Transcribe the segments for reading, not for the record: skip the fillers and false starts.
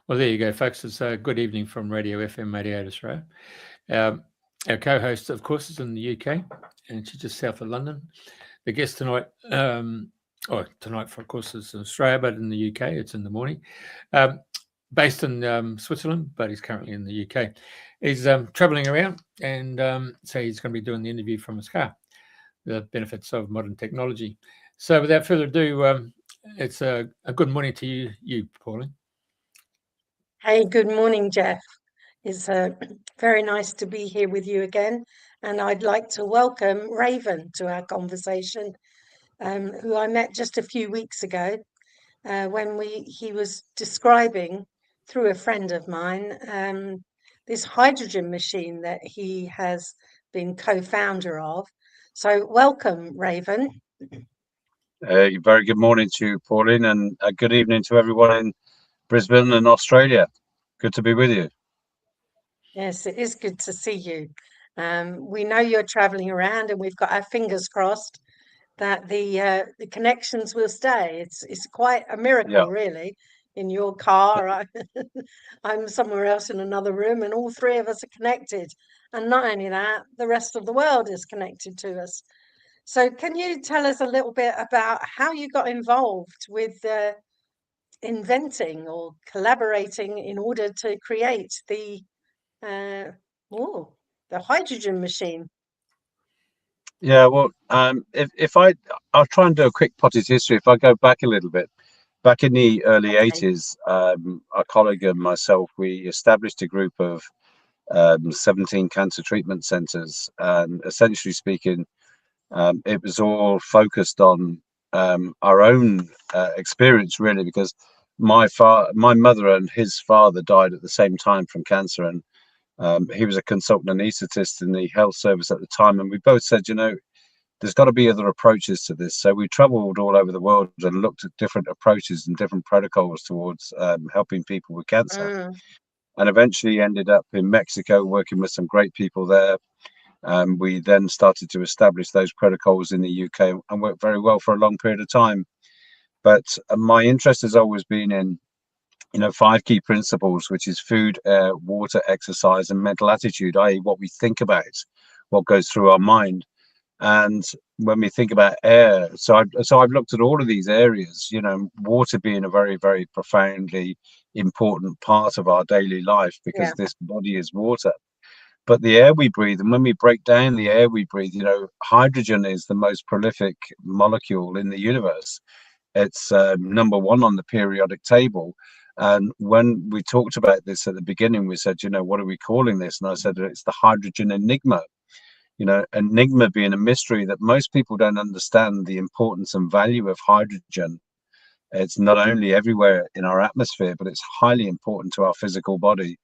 Well, there you go, folks. It's a good evening from Radio FM 88 Australia. Our co-host, of course, is in the UK, and she's just south of London. The guest tonight, tonight, of course, is in Australia, but in the UK, it's in the morning. Based in Switzerland, but he's currently in the UK. He's travelling around, and so he's going to be doing the interview from his car, the benefits of modern technology. So without further ado, it's a good morning to you, Pauline. Hey, good morning, Jeff. It's very nice to be here with you again. And I'd like to welcome Raven to our conversation, who I met just a few weeks ago when he was describing through a friend of mine this hydrogen machine that he has been co-founder of. So welcome, Raven. Very good morning to you, Pauline, and a good evening to everyone in Brisbane and Australia. Good to be with you. Yes, it is good to see you. We know you're traveling around, and we've got our fingers crossed that the connections will stay. It's quite a miracle, really. In your car, I'm somewhere else in another room, and all three of us are connected. And not only that, the rest of the world is connected to us. So, can you tell us a little bit about how you got involved with inventing or collaborating in order to create the hydrogen machine? Yeah, well, if I'll try and do a quick potted history. If I go back a little bit, back in the early 80s, a colleague and myself, we established a group of 17 cancer treatment centers, and essentially speaking, it was all focused on our own experience, really, because my mother and his father died at the same time from cancer, and he was a consultant anaesthetist in the health service at the time, and we both said, there's got to be other approaches to this. So we traveled all over the world and looked at different approaches and different protocols towards helping people with cancer, and eventually ended up in Mexico working with some great people there. We then started to establish those protocols in the UK and worked very well for a long period of time. But my interest has always been in 5 key principles, which is food, air, water, exercise, and mental attitude, i.e. what we think about, what goes through our mind. And when we think about air, so I've looked at all of these areas, water being a very, very profoundly important part of our daily life, because this body is water. But the air we breathe, and when we break down the air we breathe, hydrogen is the most prolific molecule in the universe. It's number 1 on the periodic table. And when we talked about this at the beginning, we said, what are we calling this? And I said, it's the Hydrogen Enigma. Enigma being a mystery that most people don't understand the importance and value of hydrogen. It's not only everywhere in our atmosphere, but it's highly important to our physical body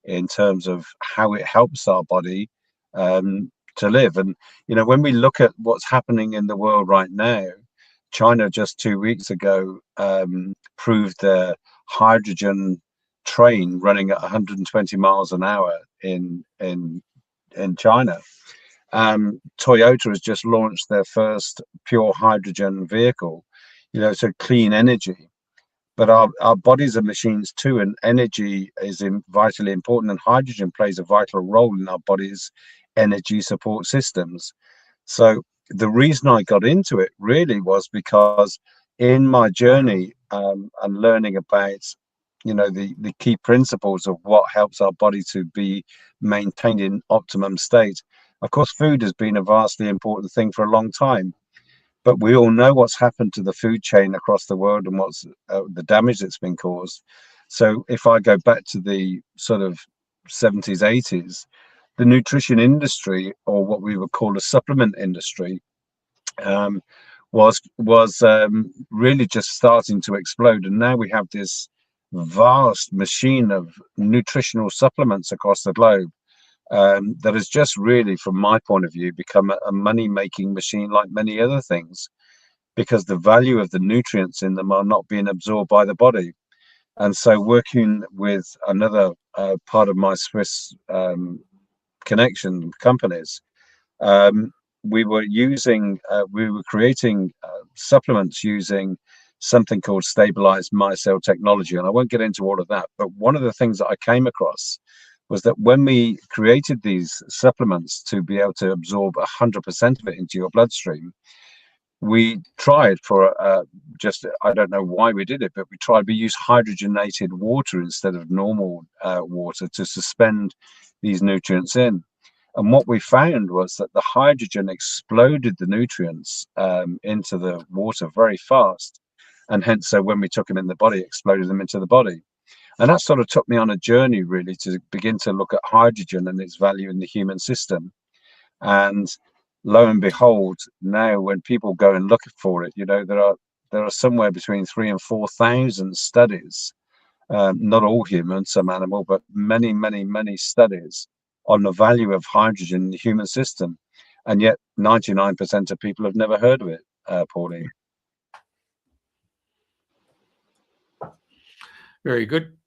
in terms of how it helps our body to live. And, when we look at what's happening in the world right now, China just 2 weeks ago proved their hydrogen train running at 120 miles an hour in China. Toyota has just launched their first pure hydrogen vehicle, so clean energy. But our bodies are machines too, and energy is vitally important, and hydrogen plays a vital role in our body's energy support systems. So the reason I got into it really was because in my journey and learning about the key principles of what helps our body to be maintained in optimum state. Of course, food has been a vastly important thing for a long time, but we all know what's happened to the food chain across the world and what's the damage that's been caused. So if I go back to the sort of 70s, 80s, the nutrition industry, or what we would call a supplement industry, was really just starting to explode. And now we have this vast machine of nutritional supplements across the globe that has just really, from my point of view, become a money-making machine like many other things, because the value of the nutrients in them are not being absorbed by the body. And so working with another part of my Swiss connection companies, we were creating supplements using something called stabilized micelle technology. And I won't get into all of that, but one of the things that I came across was that when we created these supplements to be able to absorb 100% of it into your bloodstream, we tried for I don't know why we did it, but we used hydrogenated water instead of normal water to suspend these nutrients in. And what we found was that the hydrogen exploded the nutrients into the water very fast. And hence, so when we took them in the body, exploded them into the body. And that sort of took me on a journey, really, to begin to look at hydrogen and its value in the human system. And lo and behold, now when people go and look for it, there are somewhere between 3,000 and 4,000 studies, not all human, some animal, but many studies on the value of hydrogen in the human system. And yet 99% of people have never heard of it, Pauline. Very good.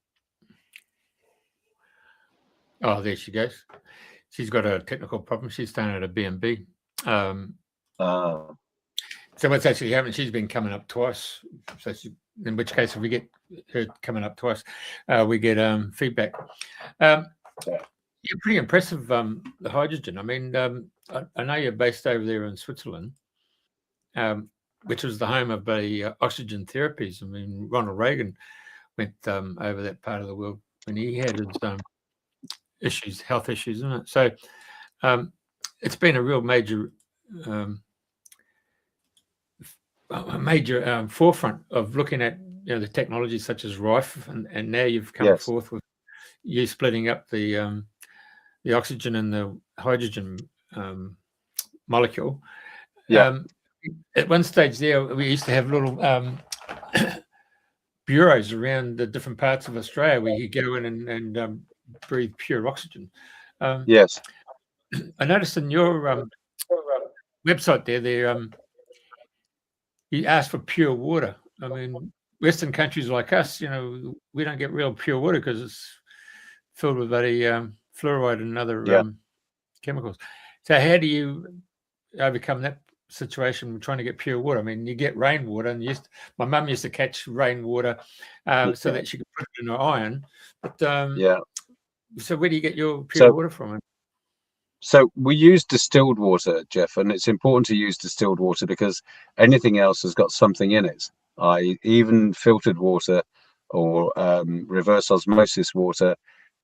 Oh, there she goes. She's got a technical problem. She's staying at a B&B. So what's actually happened, she's been coming up twice. So in which case, if we get her coming up twice, we get feedback. You're pretty impressive, the hydrogen. I mean, I know you're based over there in Switzerland, which was the home of the oxygen therapies. I mean, Ronald Reagan went over that part of the world when he had his health issues, isn't it? So it's been a real major forefront of looking at the technology such as Rife, and now you've come forth with you splitting up the oxygen and the hydrogen molecule. At one stage there, we used to have little bureaus around the different parts of Australia where you go in and breathe pure oxygen. Yes. I noticed in your website there, you ask for pure water. I mean, Western countries like us, we don't get real pure water because it's filled with fluoride and other chemicals. So how do you overcome that situation with trying to get pure water? I mean, you get rainwater, and my mum used to catch rainwater so that she could put it in her iron. But so where do you get your pure water from? So we use distilled water, Jeff, and it's important to use distilled water because anything else has got something in it. Even filtered water or reverse osmosis water,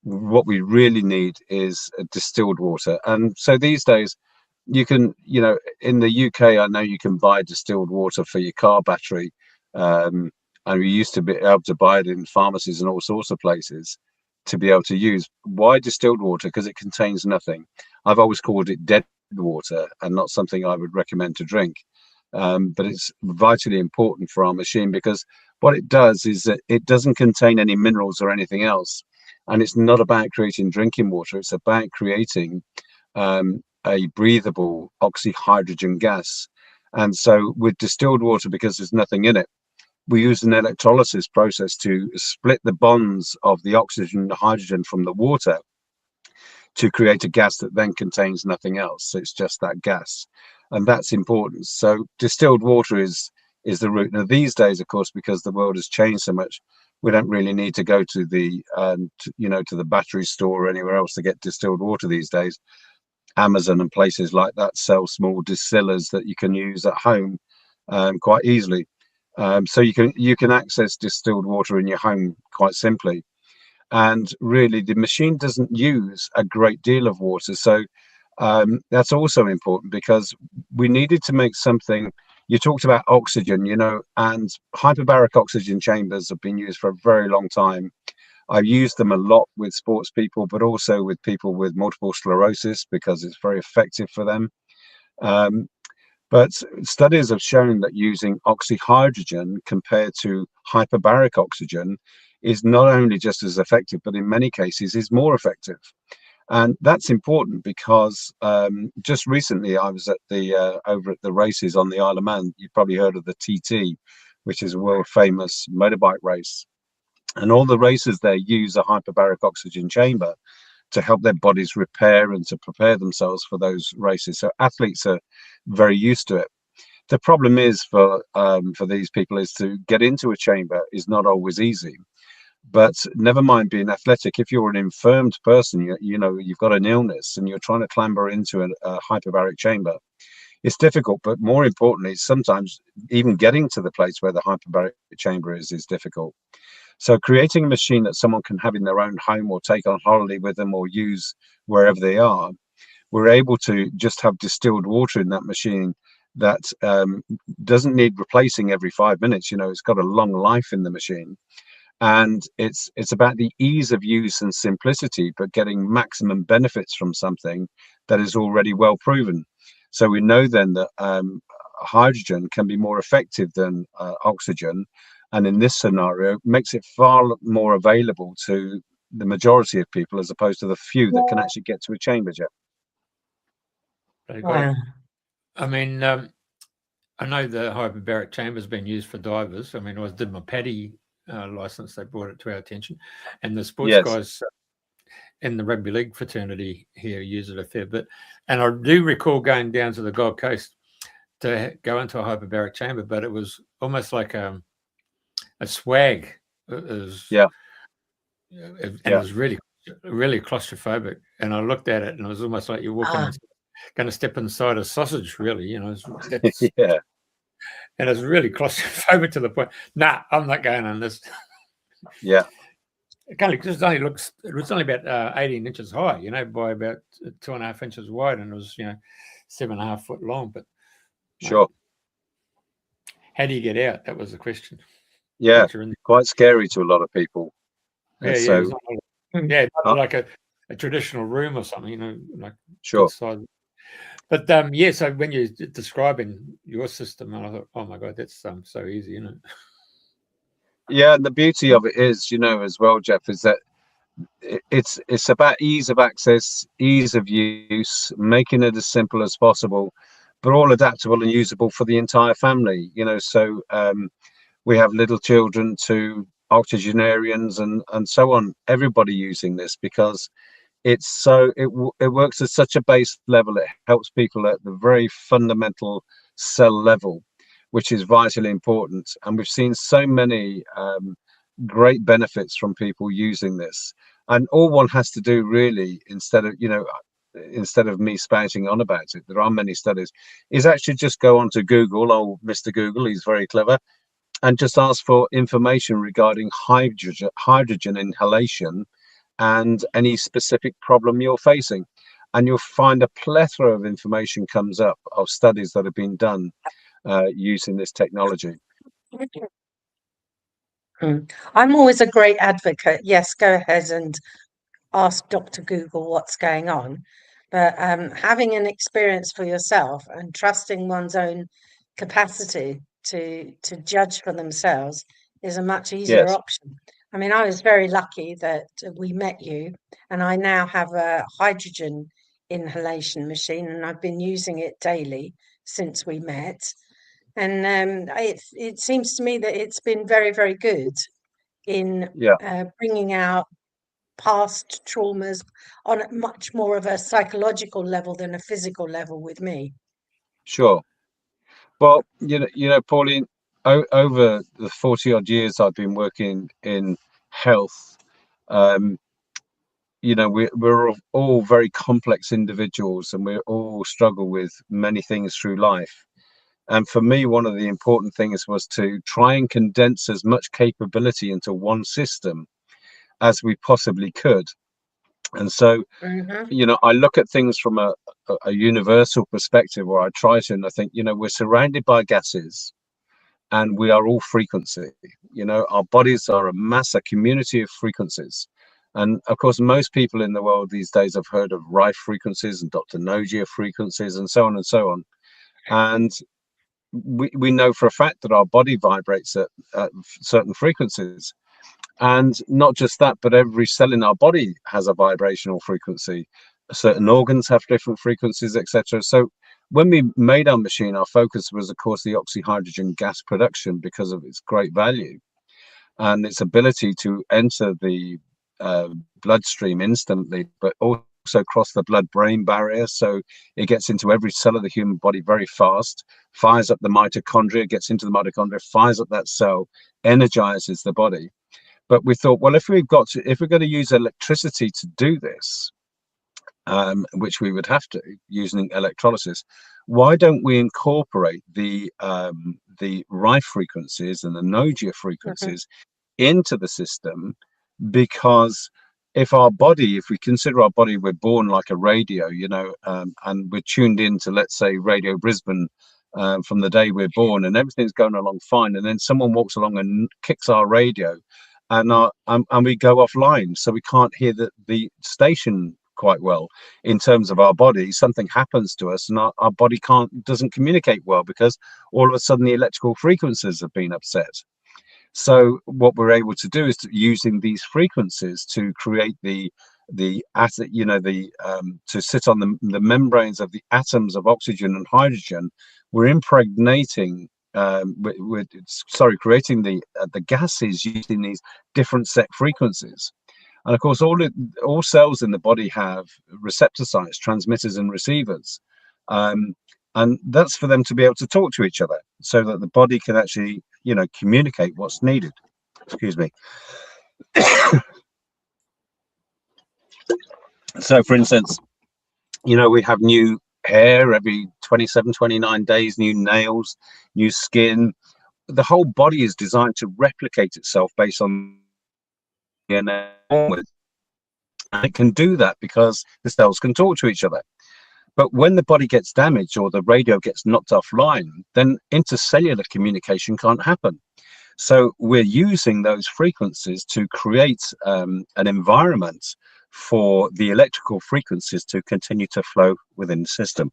what we really need is distilled water. And so these days, you can, in the UK, I know you can buy distilled water for your car battery. And we used to be able to buy it in pharmacies and all sorts of places to be able to use. Why distilled water? Because it contains nothing. I've always called it dead water and not something I would recommend to drink. But it's vitally important for our machine because what it does is that it doesn't contain any minerals or anything else. And it's not about creating drinking water. It's about creating a breathable OxyHydrogen gas. And so with distilled water, because there's nothing in it, we use an electrolysis process to split the bonds of the oxygen and hydrogen from the water to create a gas that then contains nothing else. So it's just that gas. And that's important. So distilled water is the route. Now, these days, of course, because the world has changed so much, we don't really need to go to the, to the battery store or anywhere else to get distilled water these days. Amazon and places like that sell small distillers that you can use at home quite easily. So you can access distilled water in your home quite simply. And really, the machine doesn't use a great deal of water. So that's also important because we needed to make something. You talked about oxygen, and hyperbaric oxygen chambers have been used for a very long time. I've used them a lot with sports people, but also with people with multiple sclerosis because it's very effective for them. But studies have shown that using OxyHydrogen compared to hyperbaric oxygen is not only just as effective, but in many cases is more effective. And that's important because just recently I was at over at the races on the Isle of Man. You've probably heard of the TT, which is a world famous motorbike race. And all the racers there use a hyperbaric oxygen chamber to help their bodies repair and to prepare themselves for those races. So athletes are very used to it. The problem is for these people is to get into a chamber is not always easy. But never mind being athletic. If you're an infirmed person, you know you've got an illness, and you're trying to clamber into a hyperbaric chamber, it's difficult. But more importantly, sometimes even getting to the place where the hyperbaric chamber is difficult. So creating a machine that someone can have in their own home or take on holiday with them or use wherever they are, we're able to just have distilled water in that machine that doesn't need replacing every 5 minutes. You know, it's got a long life in the machine. And it's about the ease of use and simplicity, but getting maximum benefits from something that is already well proven. So we know then that hydrogen can be more effective than oxygen, and in this scenario makes it far more available to the majority of people as opposed to the few that can actually get to a chamber jet. Wow. I mean, I know the hyperbaric chamber has been used for divers. I mean, I did my PADI license, they brought it to our attention, and the sports guys in the rugby league fraternity here use it a fair bit. And I do recall going down to the Gold Coast to go into a hyperbaric chamber, but it was almost like a swag. It was, and it was really claustrophobic. And I looked at it, and it was almost like you're walking, going to step inside a sausage, really. You know, and it's really claustrophobic to the point. Nah, I'm not going on this. Yeah. It was only about 18 inches high, you know, by about 2.5 inches wide, and it was, you know, 7.5 foot long. But sure, how do you get out? That was the question. Yeah, quite scary to a lot of people. Yeah, so, not like a traditional room or something, you know, like sure. inside. But so when you're describing your system, I thought, oh my God, that's so easy, isn't it? Yeah, and the beauty of it is, you know, as well, Jeff, is that it's about ease of access, ease of use, making it as simple as possible, but all adaptable and usable for the entire family. You know, so we have little children to octogenarians and so on. Everybody using this because it works at such a base level. It helps people at the very fundamental cell level, which is vitally important. And we've seen so many great benefits from people using this. And all one has to do really, instead of me spouting on about it, there are many studies, is actually just go onto Google, Mr. Google, he's very clever, and just ask for information regarding hydrogen inhalation and any specific problem you're facing. And you'll find a plethora of information comes up of studies that have been done using this technology. I'm always a great advocate. Yes, go ahead and ask Dr. Google what's going on. But having an experience for yourself and trusting one's own capacity to judge for themselves is a much easier option. I mean, I was very lucky that we met you, and I now have a hydrogen inhalation machine, and I've been using it daily since we met. And it seems to me that it's been very, very good in bringing out past traumas on a much more of a psychological level than a physical level with me. Sure. Well, you know, Pauline, over the 40 odd years I've been working in health, you know, we're all very complex individuals, and we all struggle with many things through life. And for me, one of the important things was to try and condense as much capability into one system as we possibly could. And so, you know, I look at things from a universal perspective, where I try to, and I think, you know, we're surrounded by gases and we are all frequency. You know, our bodies are a community of frequencies. And of course, most people in the world these days have heard of Rife frequencies and Dr. Nogier frequencies and so on and so on. And we know for a fact that our body vibrates at certain frequencies. And not just that, but every cell in our body has a vibrational frequency. Certain organs have different frequencies, etc. So when we made our machine, our focus was, of course, the OxyHydrogen gas production because of its great value and its ability to enter the bloodstream instantly, but also also cross the blood-brain barrier, so it gets into every cell of the human body very fast, fires up the mitochondria, gets into the mitochondria, fires up that cell, energizes the body. But we thought, well, if we're going to use electricity to do this, which we would have to using electrolysis, why don't we incorporate the Rife frequencies and the Nogier frequencies into the system? Because if we consider our body, we're born like a radio, you know, and we're tuned into, let's say, Radio Brisbane from the day we're born, and everything's going along fine, and then someone walks along and kicks our radio, and we go offline, so we can't hear the station quite well. In terms of our body, something happens to us and our body doesn't communicate well, because all of a sudden the electrical frequencies have been upset. So what we're able to do is using these frequencies to create to sit on the membranes of the atoms of oxygen and hydrogen. We're impregnating creating the gases using these different set frequencies. And of course, all cells in the body have receptor sites, transmitters and receivers. And that's for them to be able to talk to each other, so that the body can actually, you know, communicate what's needed. Excuse me. So, for instance, you know, we have new hair every 27, 29 days, new nails, new skin. The whole body is designed to replicate itself based on DNA. And it can do that because the cells can talk to each other. But when the body gets damaged or the radio gets knocked offline, then intercellular communication can't happen. So we're using those frequencies to create an environment for the electrical frequencies to continue to flow within the system.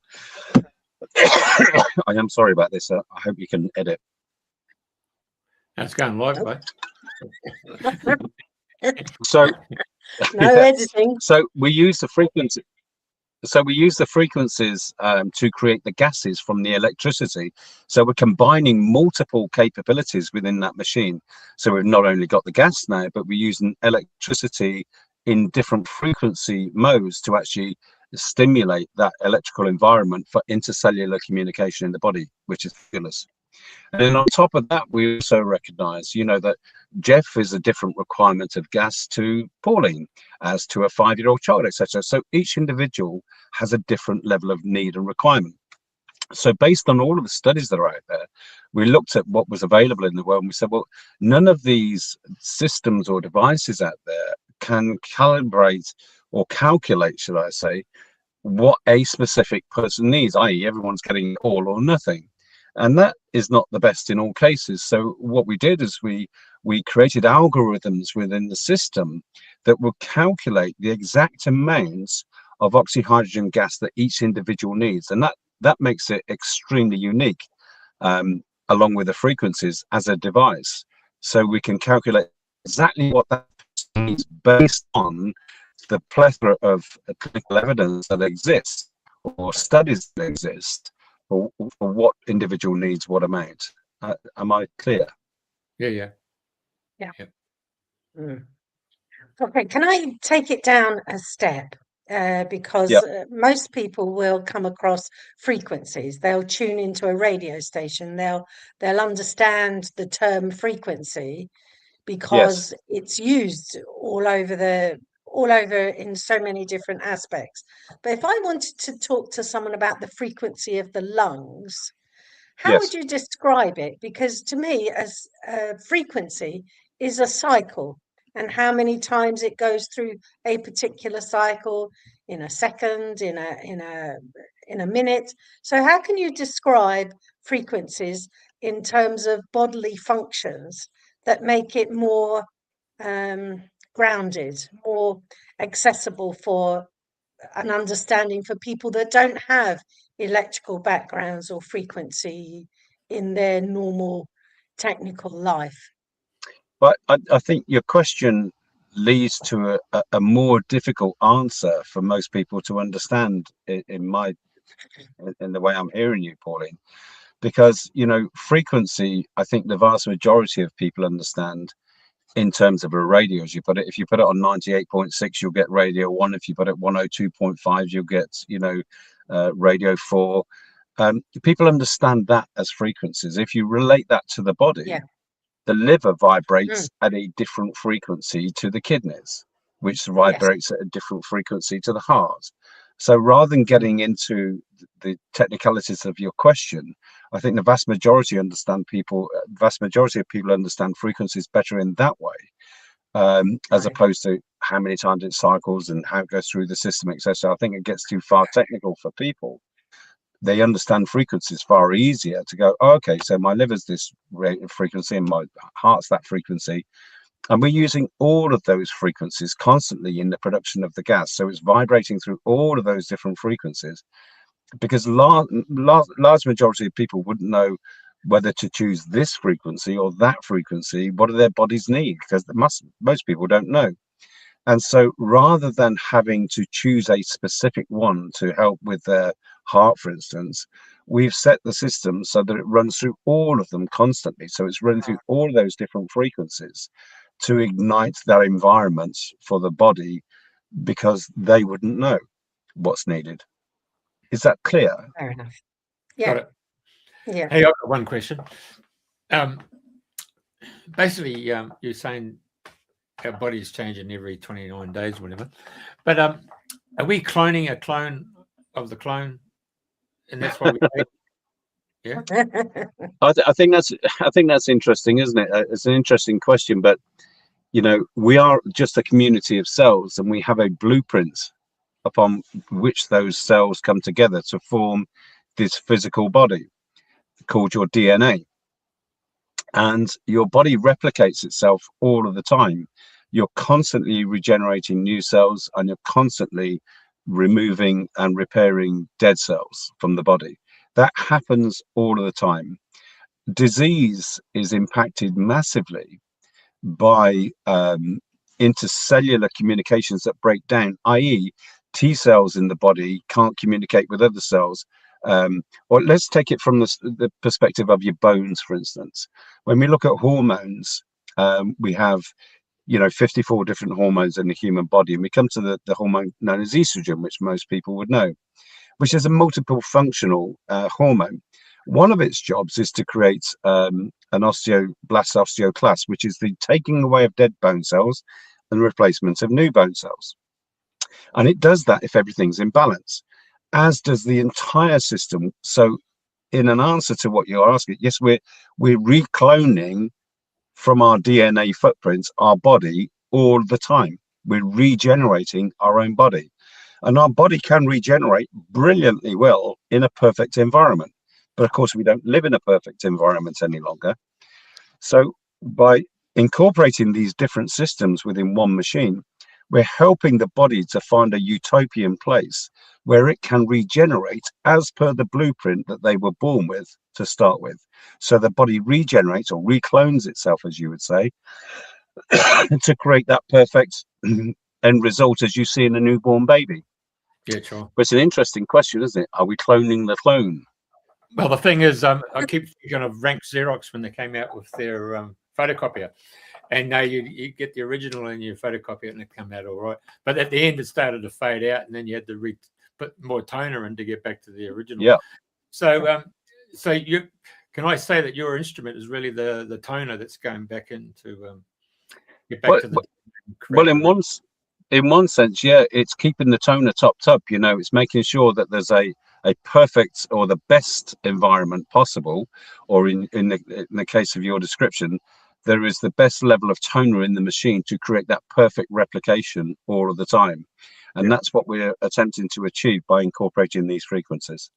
I am sorry about this. I hope you can edit. That's going live, mate. So no editing. So we use the frequency. So we use the frequencies to create the gases from the electricity. So we're combining multiple capabilities within that machine. So we've not only got the gas now, but we're using electricity in different frequency modes to actually stimulate that electrical environment for intercellular communication in the body, which is fabulous. And then on top of that, we also recognize, you know, that Jeff is a different requirement of gas to Pauline, as to a 5-year-old child, etc. So each individual has a different level of need and requirement. So based on all of the studies that are out there, we looked at what was available in the world, and we said, well, none of these systems or devices out there can calibrate or calculate, should I say, what a specific person needs, i.e. everyone's getting all or nothing. And that is not the best in all cases. So what we did is we created algorithms within the system that will calculate the exact amounts of OxyHydrogen gas that each individual needs. And that makes it extremely unique, along with the frequencies as a device. So we can calculate exactly what that needs based on the plethora of clinical evidence that exists, or studies that exist, for what individual needs what amount. Am I clear? Yeah. Okay, can I take it down a step? Because most people will come across frequencies. They'll tune into a radio station. They'll understand the term frequency because it's used all over in so many different aspects. But if I wanted to talk to someone about the frequency of the lungs, how would you describe it? Because to me, as frequency is a cycle, and how many times it goes through a particular cycle in a second, in a minute. So how can you describe frequencies in terms of bodily functions that make it more grounded, more accessible for an understanding for people that don't have electrical backgrounds or frequency in their normal technical life? But I think your question leads to a more difficult answer for most people to understand in the way I'm hearing you, Pauline, because, you know, frequency, I think the vast majority of people understand, in terms of a radio, as you put it. If you put it on 98.6, you'll get radio 1. If you put it 102.5, you'll get, radio 4. People understand that as frequencies. If you relate that to the body, the liver vibrates at a different frequency to the kidneys, which vibrates at a different frequency to the heart. So rather than getting into the technicalities of your question, I think the vast majority of people understand frequencies better in that way, as opposed to how many times it cycles and how it goes through the system, etc. I think it gets too far technical for people. They understand frequencies far easier to go, oh, okay, so my liver's this rate of frequency and my heart's that frequency. And we're using all of those frequencies constantly in the production of the gas. So it's vibrating through all of those different frequencies, because large majority of people wouldn't know whether to choose this frequency or that frequency. What do their bodies need? Because most people don't know. And so rather than having to choose a specific one to help with their heart, for instance, we've set the system so that it runs through all of them constantly. So it's running through all of those different frequencies to ignite that environment for the body, because they wouldn't know what's needed. Is that clear? Fair enough. Got it. Yeah. Hey, I've got one question. Basically, you're saying our body's changing every 29 days, whatever. But are we cloning a clone of the clone? And that's why we yeah. I think that's interesting, isn't it? It's an interesting question, but we are just a community of cells, and we have a blueprint upon which those cells come together to form this physical body called your DNA. And your body replicates itself all of the time. You're constantly regenerating new cells, and you're constantly removing and repairing dead cells from the body. That happens all of the time. Disease is impacted massively by intercellular communications that break down, i.e. T cells in the body can't communicate with other cells. Or let's take it from the perspective of your bones, for instance. When we look at hormones, we have 54 different hormones in the human body, and we come to the hormone known as estrogen, which most people would know, which is a multiple functional hormone. One of its jobs is to create an osteoblast osteoclast, which is the taking away of dead bone cells and replacement of new bone cells. And it does that if everything's in balance, as does the entire system. So in an answer to what you're asking, yes, we're recloning from our DNA footprints our body all the time. We're regenerating our own body, and our body can regenerate brilliantly well in a perfect environment. But of course, we don't live in a perfect environment any longer. So by incorporating these different systems within one machine, we're helping the body to find a utopian place where it can regenerate as per the blueprint that they were born with to start with. So the body regenerates or reclones itself, as you would say, to create that perfect end result as you see in a newborn baby. Yeah, sure. But it's an interesting question, isn't it? Are we cloning the clone? Well, the thing is, I keep thinking of Rank Xerox when they came out with their photocopier. And now you get the original and you photocopy it and it come out all right. But at the end, it started to fade out, and then you had to put more toner in to get back to the original. Yeah. So, can I say that your instrument is really the toner that's going back into get back to the well, in one sense, yeah, it's keeping the toner topped up. It's making sure that there's a perfect or the best environment possible, or in the case of your description, there is the best level of toner in the machine to create that perfect replication all of the time. And that's what we're attempting to achieve by incorporating these frequencies.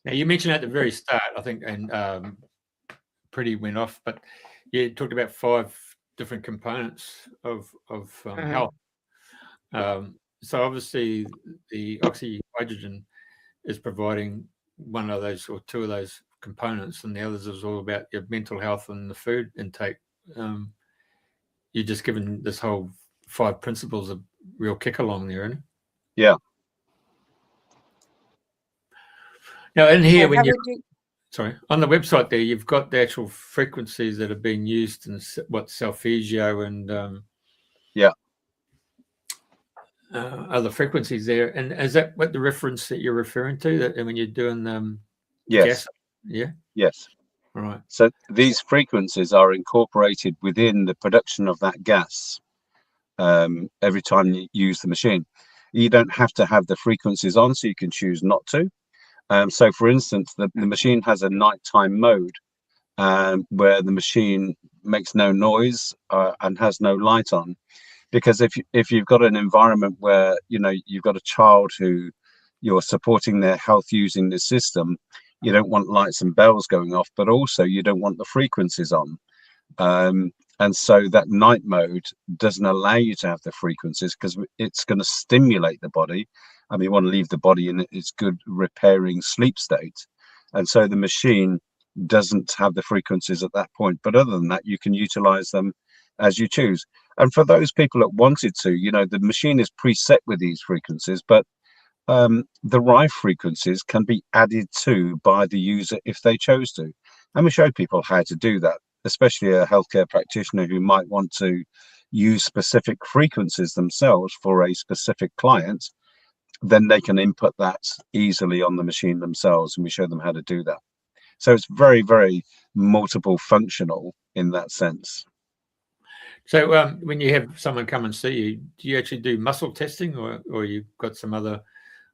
Now, you mentioned at the very start, I think, and Priti went off, but you talked about 5 different components of health. So obviously the OxyHydrogen is providing one of those or 2 of those components, and the others is all about your mental health and the food intake. You're just given this whole 5 principles a real kick along there, isn't it? Yeah. Now in here, when sorry, on the website there, you've got the actual frequencies that have been used in what Solfeggio and other frequencies there. And is that what the reference that you're referring to? That when you're doing Yes. gas? Yeah. Yes. Right. So these frequencies are incorporated within the production of that gas every time you use the machine. You don't have to have the frequencies on, so you can choose not to. So for instance, the machine has a nighttime mode where the machine makes no noise and has no light on. Because if you've got an environment where, you know, you've got a child who you're supporting their health using this system, you don't want lights and bells going off, but also you don't want the frequencies on. And so that night mode doesn't allow you to have the frequencies because it's going to stimulate the body. And we want to leave the body in its good repairing sleep state. And so the machine doesn't have the frequencies at that point. But other than that, you can utilize them as you choose. And for those people that wanted to, you know, the machine is preset with these frequencies, but the Rife frequencies can be added to by the user if they chose to. And we show people how to do that, especially a healthcare practitioner who might want to use specific frequencies themselves for a specific client. Then they can input that easily on the machine themselves, and we show them how to do that. So it's very, very multiple functional in that sense. So when you have someone come and see you, do you actually do muscle testing, or you've got some other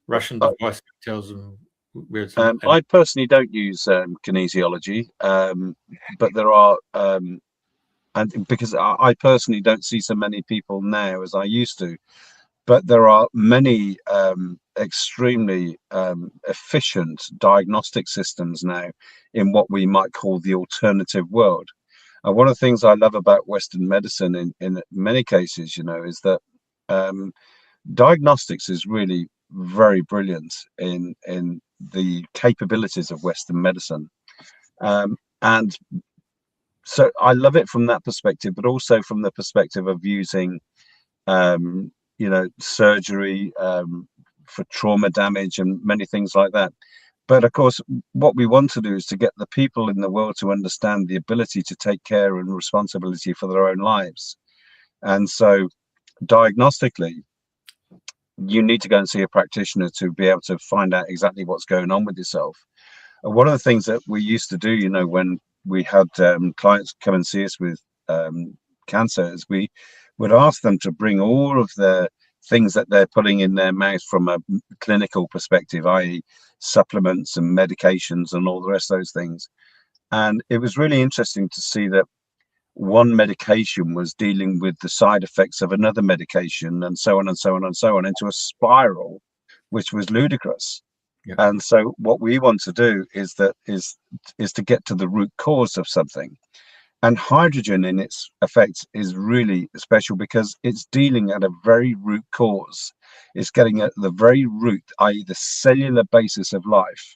Russian device that tells them where it's at? I personally don't use kinesiology, but there are, and because I personally don't see so many people now as I used to, but there are many extremely efficient diagnostic systems now in what we might call the alternative world. And one of the things I love about Western medicine in many cases, you know, is that diagnostics is really very brilliant in the capabilities of Western medicine. And so I love it from that perspective, but also from the perspective of using, you know, surgery for trauma damage and many things like that. But of course, what we want to do is to get the people in the world to understand the ability to take care and responsibility for their own lives. And so diagnostically, you need to go and see a practitioner to be able to find out exactly what's going on with yourself. One of the things that we used to do, you know, when we had clients come and see us with cancer, is we would ask them to bring all of the things that they're putting in their mouth from a clinical perspective, i.e. supplements and medications and all the rest of those things. And it was really interesting to see that one medication was dealing with the side effects of another medication, and so on and so on and so on, into a spiral, which was ludicrous. Yeah. And so what we want to do is to get to the root cause of something. And hydrogen in its effect is really special because it's dealing at a very root cause. It's getting at the very root, i.e. the cellular basis of life.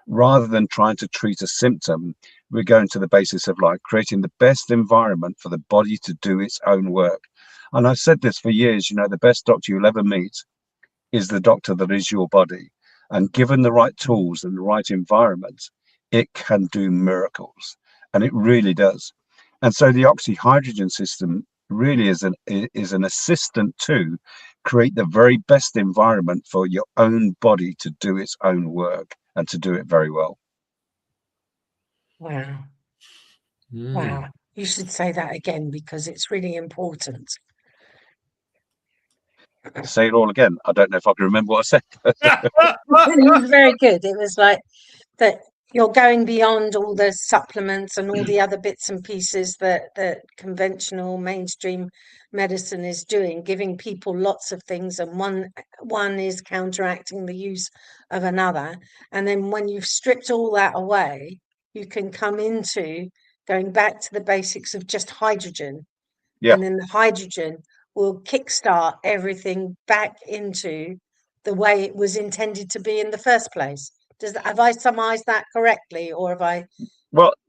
Rather than trying to treat a symptom, we're going to the basis of life, creating the best environment for the body to do its own work. And I've said this for years, you know, the best doctor you'll ever meet is the doctor that is your body. And given the right tools and the right environment, it can do miracles. And it really does. And so the OxyHydrogen system really is an assistant to create the very best environment for your own body to do its own work and to do it very well. Wow. Wow. You should say that again because it's really important. Say it all again. I don't know if I can remember what I said. It was very good. It was like that you're going beyond all the supplements and all the other bits and pieces that conventional mainstream medicine is doing, giving people lots of things, and one is counteracting the use of another. And then when you've stripped all that away, you can come into going back to the basics of just hydrogen. Yeah. And then the hydrogen will kickstart everything back into the way it was intended to be in the first place. Have I summarized that correctly, or have I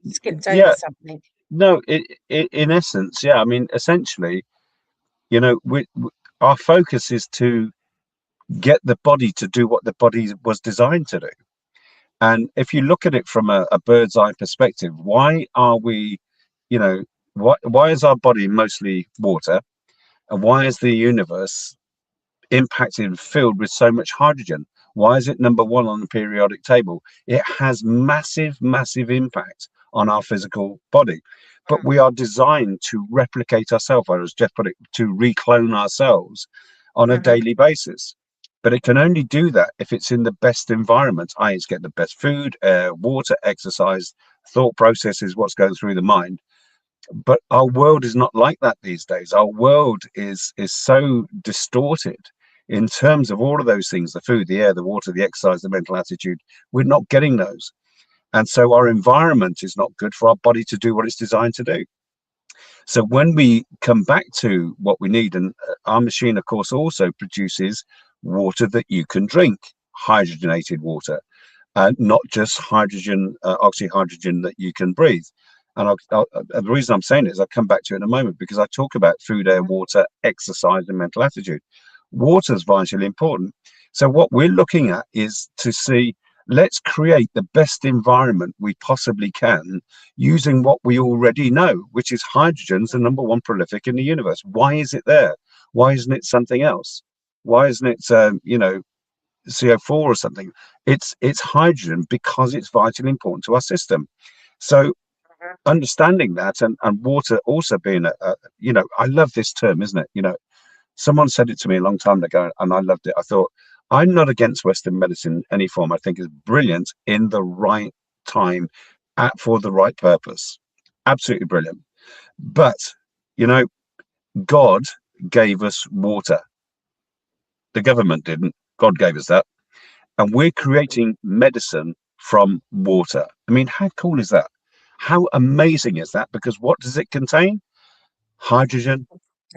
skipped over something? No, in essence, yeah. I mean, essentially, you know, our focus is to get the body to do what the body was designed to do. And if you look at it from a bird's eye perspective, why are we, you know, why is our body mostly water, and why is the universe impacted and filled with so much hydrogen? Why is it number one on the periodic table? It has massive, massive impact on our physical body. But we are designed to replicate ourselves, or as Jeff put it, to reclone ourselves on a daily basis. But it can only do that if it's in the best environment, i.e. it's getting the best food, air, water, exercise, thought processes, what's going through the mind. But our world is not like that these days. Our world is so distorted in terms of all of those things: the food, the air, the water, the exercise, the mental attitude. We're not getting those. And so our environment is not good for our body to do what it's designed to do. So when we come back to what we need, and our machine, of course, also produces water that you can drink, hydrogenated water, not just hydrogen, OxyHydrogen that you can breathe. And the reason I'm saying it is I'll come back to it in a moment, because I talk about food, air, water, exercise, and mental attitude. Water is vitally important. So what we're looking at is to see, let's create the best environment we possibly can using what we already know, which is hydrogen's the number one prolific in the universe. Why is it there? Why isn't it something else? Why isn't it, CO4 or something? It's hydrogen because it's vitally important to our system. So understanding that, and water also being I love this term, isn't it? Someone said it to me a long time ago, and I loved it. I thought, I'm not against Western medicine in any form. I think it's brilliant in the right time, for the right purpose. Absolutely brilliant. But, God gave us water. The government didn't. God gave us that. And we're creating medicine from water. I mean, how cool is that? How amazing is that? Because what does it contain? Hydrogen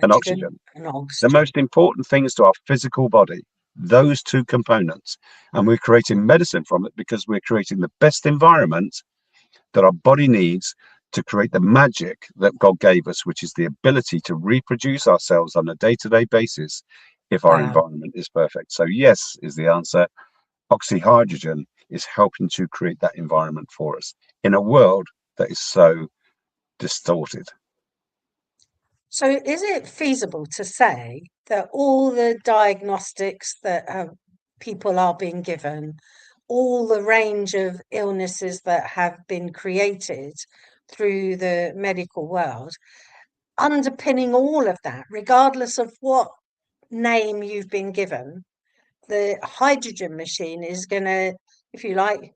and oxygen. The most important things to our physical body, those two components. And we're creating medicine from it because we're creating the best environment that our body needs to create the magic that God gave us, which is the ability to reproduce ourselves on a day-to-day basis if our environment is perfect. So yes is the answer. OxyHydrogen is helping to create that environment for us in a world that is so distorted. So is it feasible to say that all the diagnostics that people are being given, all the range of illnesses that have been created through the medical world, underpinning all of that, regardless of what name you've been given, the hydrogen machine is going to, if you like,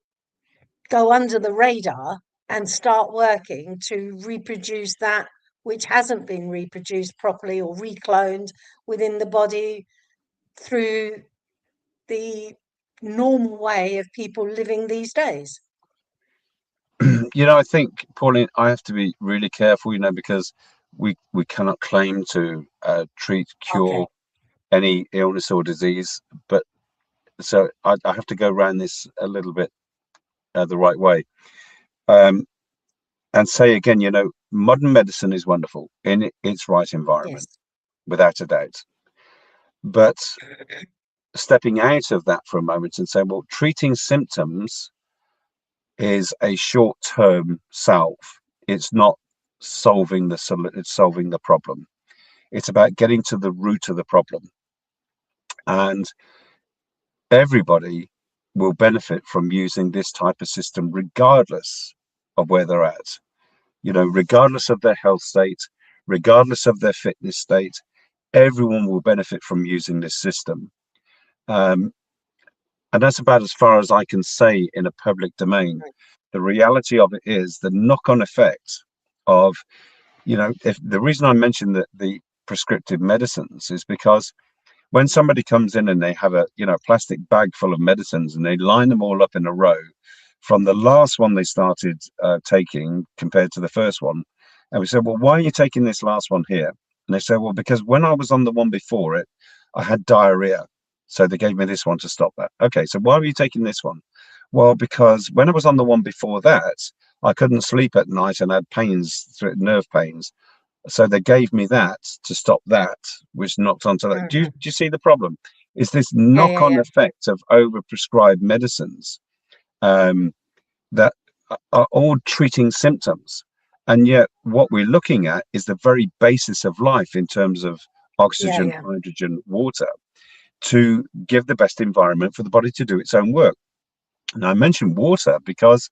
go under the radar and start working to reproduce that which hasn't been reproduced properly or recloned within the body through the normal way of people living these days? I think, Pauline, I have to be really careful, because we cannot claim to treat, cure any illness or disease. But so I have to go around this a little bit the right way. And say again, modern medicine is wonderful in its right environment, without a doubt. But stepping out of that for a moment and saying, well, treating symptoms is a short-term salve. It's not solving the problem. It's about getting to the root of the problem. And everybody will benefit from using this type of system, regardless of where they're at. Regardless of their health state, regardless of their fitness state, everyone will benefit from using this system. And that's about as far as I can say in a public domain. The reality of it is the knock-on effect of, if the reason I mentioned that the prescriptive medicines is because when somebody comes in and they have a plastic bag full of medicines and they line them all up in a row from the last one they started taking compared to the first one, and we said, well, why are you taking this last one here? And they said, well, because when I was on the one before it, I had diarrhea, so they gave me this one to stop that. Okay, so why were you taking this one? Well, because when I was on the one before that, I couldn't sleep at night and had pains, nerve pains. So they gave me that to stop that, which knocked onto that. Do you see the problem? Is this knock-on effect of overprescribed medicines? that are all treating symptoms. And yet what we're looking at is the very basis of life in terms of oxygen, hydrogen, water, to give the best environment for the body to do its own work. And I mentioned water because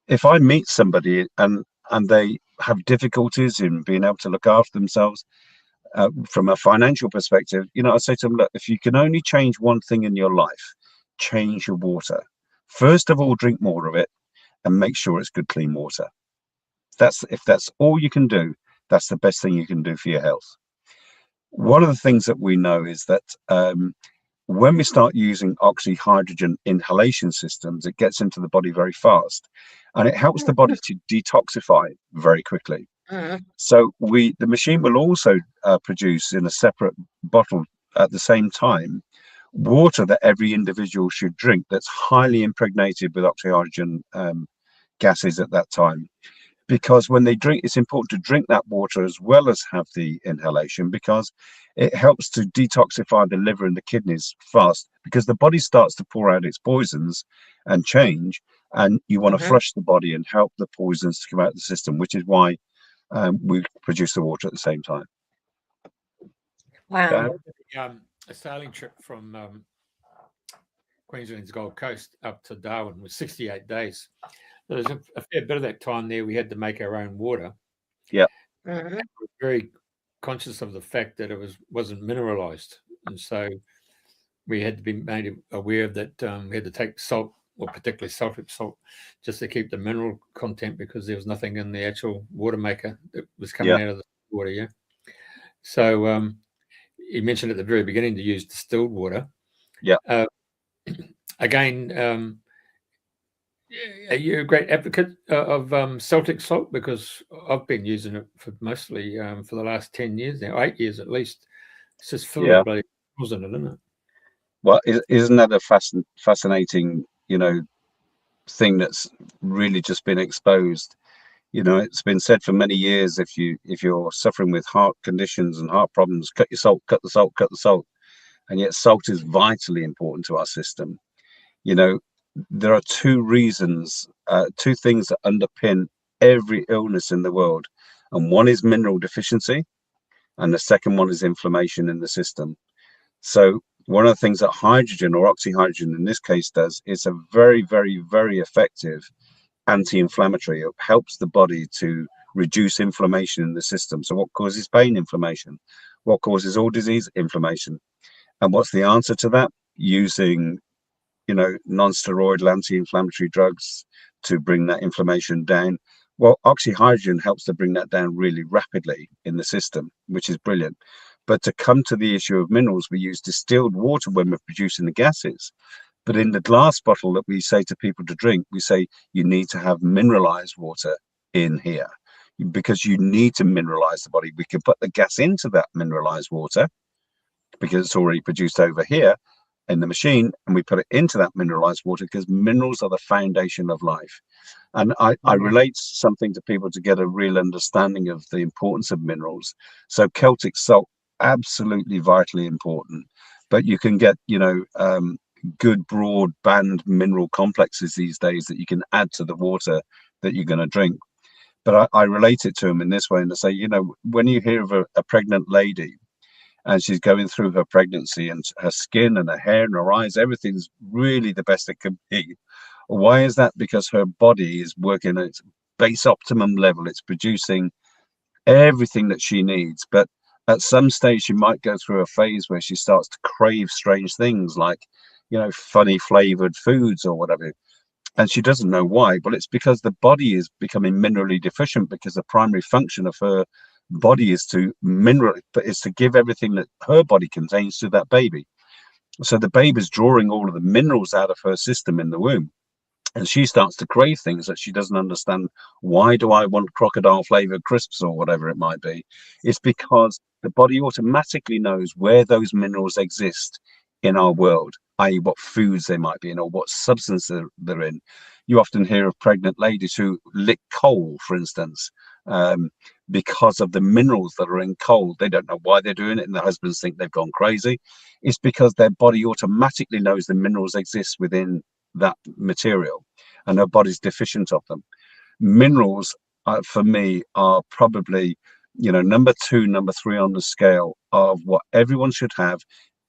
if I meet somebody and they have difficulties in being able to look after themselves from a financial perspective, you know, I say to them, look, if you can only change one thing in your life, change your water. First of all, drink more of it and make sure it's good, clean water. If that's all you can do, that's the best thing you can do for your health. One of the things that we know is that when we start using OxyHydrogen inhalation systems, it gets into the body very fast, and it helps the body to detoxify very quickly. So the machine will also produce in a separate bottle at the same time water that every individual should drink that's highly impregnated with OxyHydrogen gases at that time. Because when they drink, it's important to drink that water as well as have the inhalation, because it helps to detoxify the liver and the kidneys fast, because the body starts to pour out its poisons and change, and you want to flush the body and help the poisons to come out of the system, which is why we produce the water at the same time. Wow. A sailing trip from Queensland's Gold Coast up to Darwin was 68 days. There was a fair bit of that time there we had to make our own water. Yeah. We were very conscious of the fact that it wasn't mineralized, and so we had to be made aware of that. We had to take salt, or particularly sulfuric salt, just to keep the mineral content, because there was nothing in the actual water maker that was coming out of the water. Yeah. So you mentioned at the very beginning to use distilled water. Yeah. Again, are you a great advocate of Celtic salt? Because I've been using it for mostly for the last 10 years now, 8 years at least. It's just full of bloody minerals in it, isn't it? Well, isn't that a fascinating, you know, thing that's really just been exposed? You know, it's been said for many years, if you're suffering with heart conditions and heart problems, cut your salt, cut the salt, cut the salt. And yet salt is vitally important to our system. You know, there are two reasons, two things that underpin every illness in the world. And one is mineral deficiency, and the second one is inflammation in the system. So one of the things that hydrogen, or OxyHydrogen in this case, does is a very, very, very effective anti-inflammatory. It helps the body to reduce inflammation in the system. So what causes pain? Inflammation. What causes all disease? Inflammation. And what's the answer to that? Using, you know, non-steroidal anti-inflammatory drugs to bring that inflammation down. Well, OxyHydrogen helps to bring that down really rapidly in the system, which is brilliant. But to come to the issue of minerals, we use distilled water when we're producing the gases. But in the glass bottle that we say to people to drink, we say you need to have mineralized water in here, because you need to mineralize the body. We can put the gas into that mineralized water because it's already produced over here in the machine, and we put it into that mineralized water because minerals are the foundation of life. And I relate something to people to get a real understanding of the importance of minerals. So Celtic salt, absolutely vitally important, but you can get, you know, good broad band mineral complexes these days that you can add to the water that you're going to drink. But I relate it to them in this way, and I say, you know, when you hear of a pregnant lady and she's going through her pregnancy and her skin and her hair and her eyes, everything's really the best it can be. Why is that? Because her body is working at its base optimum level. It's producing everything that she needs. But at some stage, she might go through a phase where she starts to crave strange things like, you know, funny flavored foods or whatever. And she doesn't know why. But it's because the body is becoming minerally deficient, because the primary function of her body is to give everything that her body contains to that baby. So the baby's drawing all of the minerals out of her system in the womb. And she starts to crave things that she doesn't understand. Why do I want crocodile flavored crisps or whatever it might be? It's because the body automatically knows where those minerals exist in our world, i.e. what foods they might be in or what substance they're in. You often hear of pregnant ladies who lick coal, for instance, because of the minerals that are in coal. They don't know why they're doing it, and the husbands think they've gone crazy. It's because their body automatically knows the minerals exist within that material, and her body's deficient of them. Minerals, for me, are probably, number 2, number 3 on the scale of what everyone should have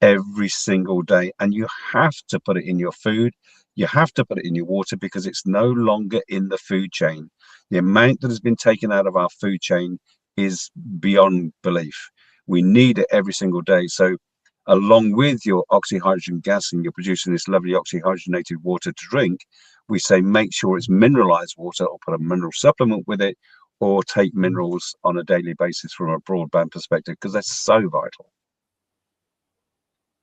every single day. And you have to put it in your food. You have to put it in your water, because it's no longer in the food chain. The amount that has been taken out of our food chain is beyond belief. We need it every single day. So along with your oxyhydrogen gas, and you're producing this lovely oxyhydrogenated water to drink, we say make sure it's mineralized water, or put a mineral supplement with it, or take minerals on a daily basis from a broadband perspective, because they're so vital.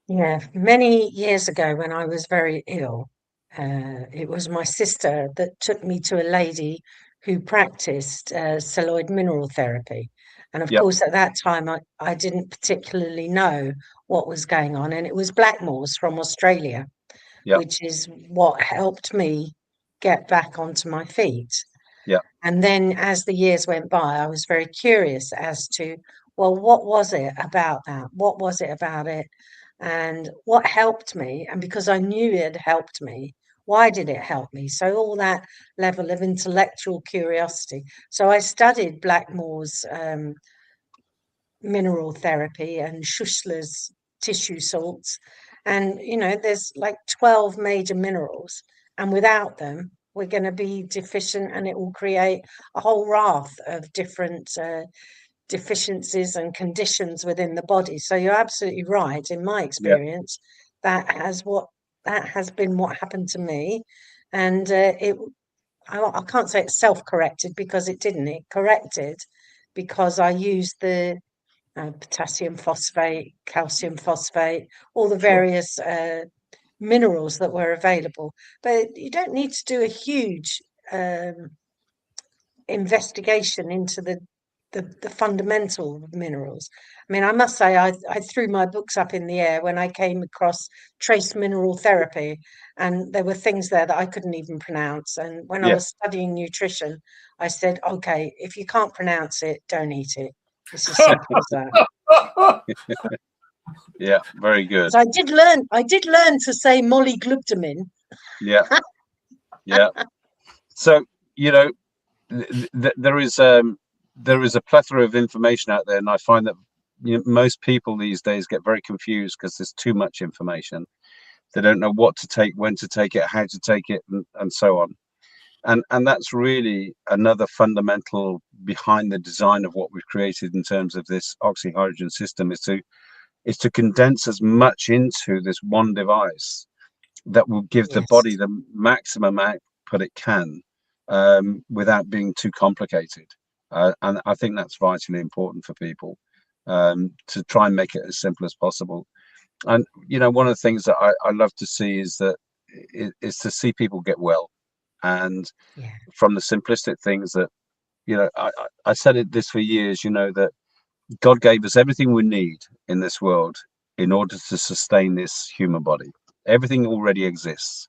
Yeah, many years ago when I was very ill, it was my sister that took me to a lady who practiced celluloid mineral therapy. And of Yep. course, at that time, I didn't particularly know what was going on. And it was Blackmore's from Australia, Yep. which is what helped me get back onto my feet. Yep. And then as the years went by, I was very curious as to, well, what was it about that? What was it about it? And what helped me? And because I knew it helped me, why did it help me? So all that level of intellectual curiosity. So I studied Blackmore's mineral therapy and Schussler's tissue salts. And, there's like 12 major minerals. And without them, we're going to be deficient, and it will create a whole raft of different deficiencies and conditions within the body. So you're absolutely right. In my experience, that has been what happened to me. And I can't say it's self-corrected, because it didn't. It corrected because I used the potassium phosphate, calcium phosphate, all the various minerals that were available. But you don't need to do a huge investigation into the fundamental minerals. I mean, I must say, I threw my books up in the air when I came across trace mineral therapy, and there were things there that I couldn't even pronounce. And when I was studying nutrition, I said, okay, if you can't pronounce it, don't eat it. It's as simple as that. Yeah, very good. So I did learn to say molyglutamine. Yeah. Yeah. So, there is a plethora of information out there, and I find that most people these days get very confused because there's too much information. They don't know what to take, when to take it, how to take it, and so on. And that's really another fundamental behind the design of what we've created in terms of this OxyHydrogen system, is to condense as much into this one device that will give the body the maximum output it can, without being too complicated. And I think that's vitally important for people, to try and make it as simple as possible. And one of the things that I love to see is to see people get well, and from the simplistic things that I said this for years, that God gave us everything we need in this world in order to sustain this human body. Everything already exists.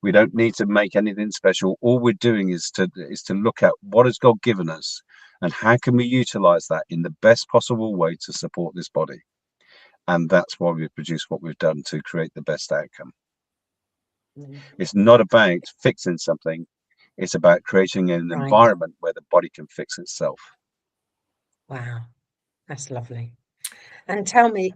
We don't need to make anything special. All we're doing is to look at what has God given us, and how can we utilize that in the best possible way to support this body. And that's why we've produced what we've done, to create the best outcome. It's not about fixing something. It's about creating an environment where the body can fix itself. Wow, that's lovely. And tell me,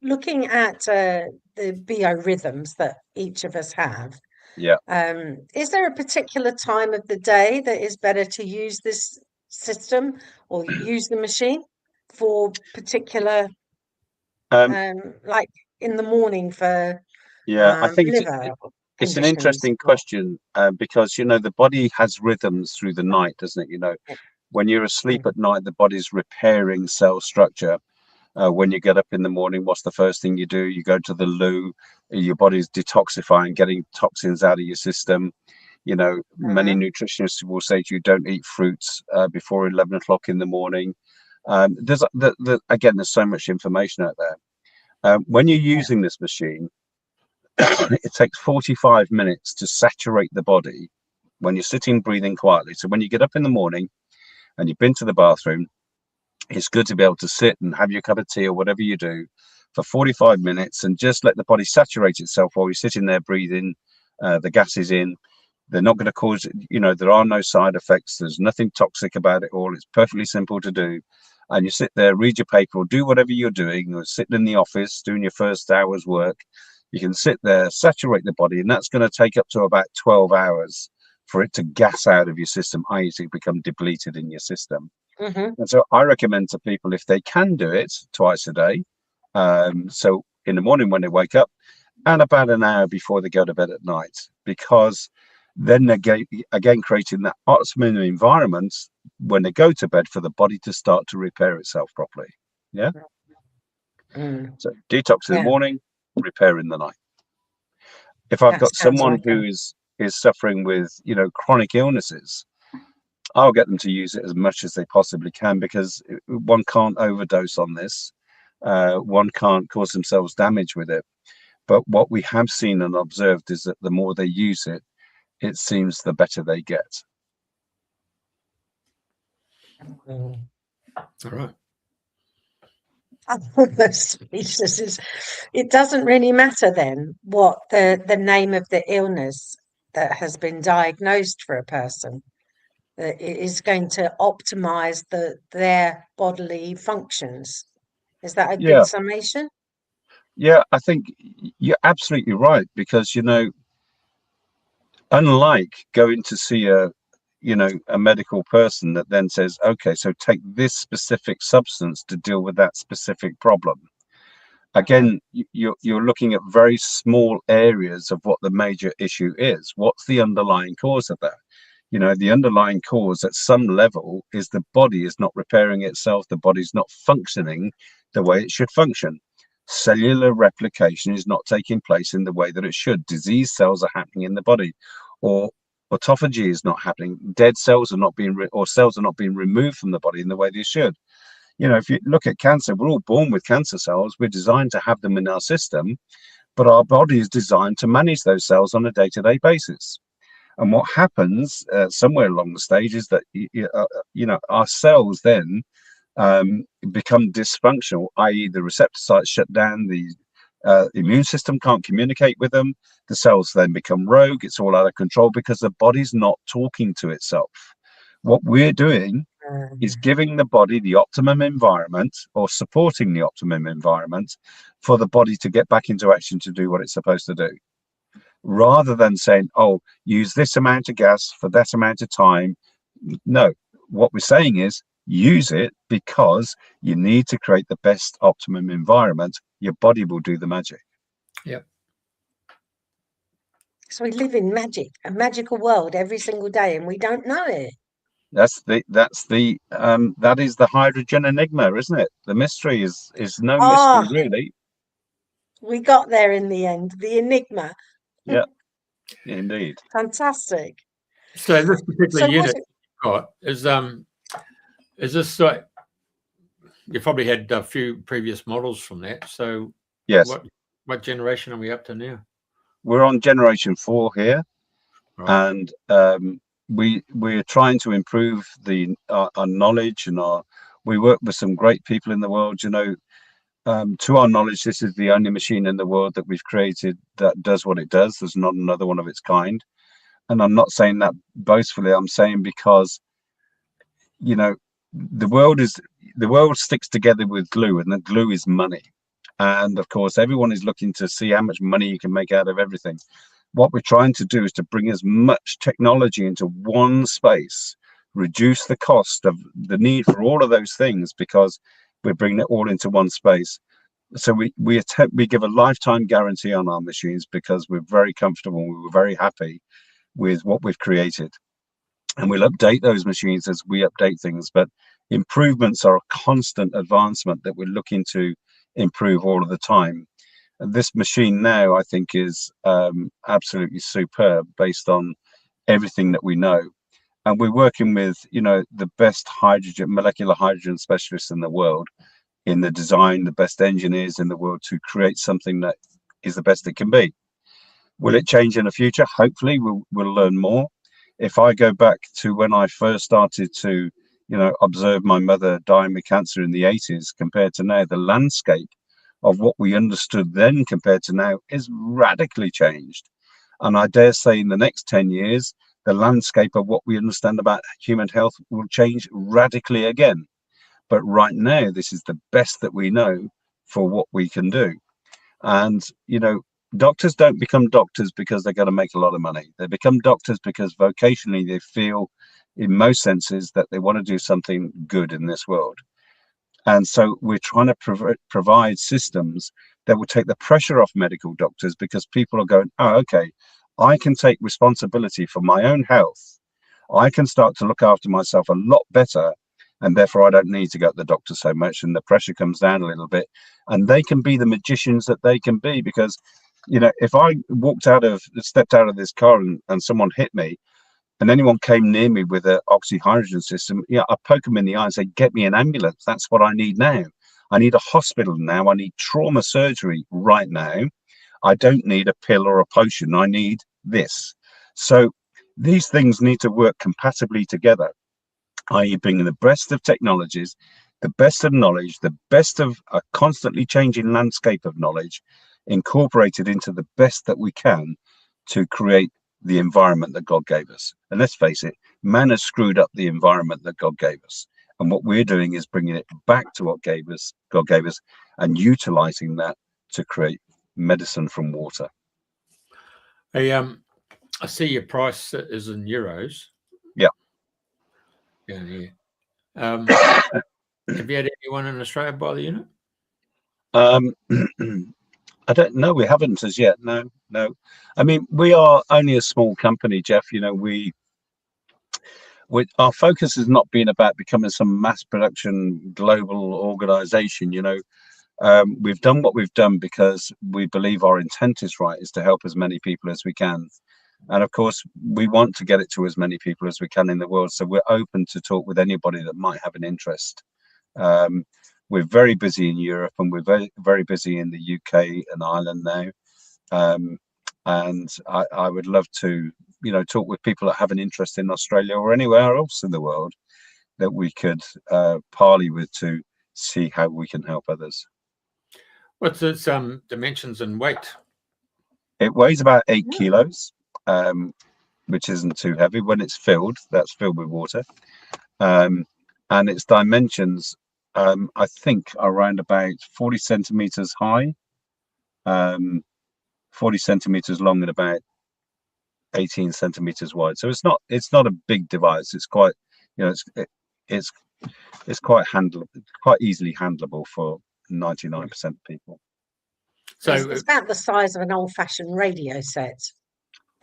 looking at the biorhythms that each of us have, is there a particular time of the day that is better to use this system or use the machine for particular, like in the morning for I think liver it's an interesting question, because the body has rhythms through the night, doesn't it? When you're asleep at night, the body's repairing cell structure. When you get up in the morning, what's the first thing you do? You go to the loo. Your body's detoxifying, getting toxins out of your system. Many nutritionists will say to you, don't eat fruits before 11 o'clock in the morning. Again, there's so much information out there. When you're using this machine, it takes 45 minutes to saturate the body when you're sitting, breathing quietly. So when you get up in the morning and you've been to the bathroom, it's good to be able to sit and have your cup of tea or whatever you do for 45 minutes and just let the body saturate itself while you're sitting there breathing the gas is in. They're not going to cause, there are no side effects. There's nothing toxic about it all. It's perfectly simple to do. And you sit there, read your paper, or do whatever you're doing, or sitting in the office doing your first hour's work. You can sit there, saturate the body, and that's going to take up to about 12 hours for it to gas out of your system, i.e. to become depleted in your system. Mm-hmm. And so I recommend to people, if they can do it twice a day, so in the morning when they wake up, and about an hour before they go to bed at night, because then they're again creating that optimum environment when they go to bed for the body to start to repair itself properly. Yeah. So detox in the morning, repair in the night. If I've got someone who is suffering with chronic illnesses, I'll get them to use it as much as they possibly can, because one can't overdose on this. One can't cause themselves damage with it. But what we have seen and observed is that the more they use it, it seems the better they get. All right. It doesn't really matter then what the name of the illness that has been diagnosed for a person. It is going to optimize their bodily functions. Is that a good summation? Yeah, I think you're absolutely right, because unlike going to see a medical person that then says, okay, so take this specific substance to deal with that specific problem. Again, you're looking at very small areas of what the major issue is. What's the underlying cause of that? The underlying cause at some level is the body is not repairing itself. The body's not functioning the way it should function. Cellular replication is not taking place in the way that it should. Disease cells are happening in the body, or autophagy is not happening. Dead cells are not being cells are not being removed from the body in the way they should. If you look at cancer, we're all born with cancer cells. We're designed to have them in our system, but our body is designed to manage those cells on a day-to-day basis. And what happens somewhere along the stage is that our cells then become dysfunctional, i.e. the receptor sites shut down, the immune system can't communicate with them, the cells then become rogue, it's all out of control because the body's not talking to itself. What we're doing is giving the body the optimum environment, or supporting the optimum environment for the body to get back into action to do what it's supposed to do. Rather than saying, oh, use this amount of gas for that amount of time. No, what we're saying is use it because you need to create the best optimum environment. Your body will do the magic. Yep. So we live in a magical world every single day, and we don't know it. That is the hydrogen enigma, isn't it? The mystery is no mystery, really. We got there in the end. The enigma. Yeah, indeed. Fantastic. So this particular unit is this like, you probably had a few previous models from that. So yes, what generation are we up to now? We're on generation 4 here, right. And we're trying to improve our knowledge, and we work with some great people in the world. To our knowledge, this is the only machine in the world that we've created that does what it does. There's not another one of its kind. And I'm not saying that boastfully. I'm saying because, the world sticks together with glue, and the glue is money. And of course, everyone is looking to see how much money you can make out of everything. What we're trying to do is to bring as much technology into one space, reduce the cost of the need for all of those things, because we're bringing it all into one space. So we give a lifetime guarantee on our machines because we're very comfortable. We were very happy with what we've created, and we'll update those machines as we update things. But improvements are a constant advancement that we're looking to improve all of the time. And this machine now, I think, is absolutely superb based on everything that we know. And we're working with, the best molecular hydrogen specialists in the world, in the design, the best engineers in the world, to create something that is the best it can be. Will it change in the future? Hopefully, we'll learn more. If I go back to when I first started to, observe my mother dying with cancer in the 80s, compared to now, the landscape of what we understood then compared to now is radically changed. And I dare say in the next 10 years, the landscape of what we understand about human health will change radically again. But right now, this is the best that we know for what we can do. And, doctors don't become doctors because they're going to make a lot of money. They become doctors because vocationally they feel, in most senses, that they want to do something good in this world. And so we're trying to provide systems that will take the pressure off medical doctors, because people are going, oh, okay, I can take responsibility for my own health. I can start to look after myself a lot better, and therefore I don't need to go to the doctor so much, and the pressure comes down a little bit, and they can be the magicians that they can be. Because, if I stepped out of this car and someone hit me, and anyone came near me with an OxyHydrogen system, I poke them in the eye and say, get me an ambulance. That's what I need now. I need a hospital now. I need trauma surgery right now. I don't need a pill or a potion. I need this. So these things need to work compatibly together, i.e. bringing the best of technologies, the best of knowledge, the best of a constantly changing landscape of knowledge, incorporated into the best that we can to create the environment that God gave us. And let's face it, man has screwed up the environment that God gave us. And what we're doing is bringing it back to what God gave us, and utilizing that to create medicine from water. I see your price is in euros. Yeah. Yeah. Have you had anyone in Australia buy the unit? I don't know. We haven't as yet. No. I mean, we are only a small company, Jeff. Our focus has not been about becoming some mass production global organization. We've done what we've done because we believe our intent is right, is to help as many people as we can. And of course, we want to get it to as many people as we can in the world. So we're open to talk with anybody that might have an interest. We're very busy in Europe, and we're very, very busy in the UK and Ireland now. And I would love to, talk with people that have an interest in Australia or anywhere else in the world that we could parley with to see how we can help others. What's its dimensions and weight? It weighs about 8 kilos, which isn't too heavy. When it's filled, that's filled with water. And its dimensions, I think, are around about 40 centimeters high, 40 centimeters long, and about 18 centimeters wide. So it's not a big device. It's quite, it's quite easily handleable for 99% of people. So it's about the size of an old-fashioned radio set.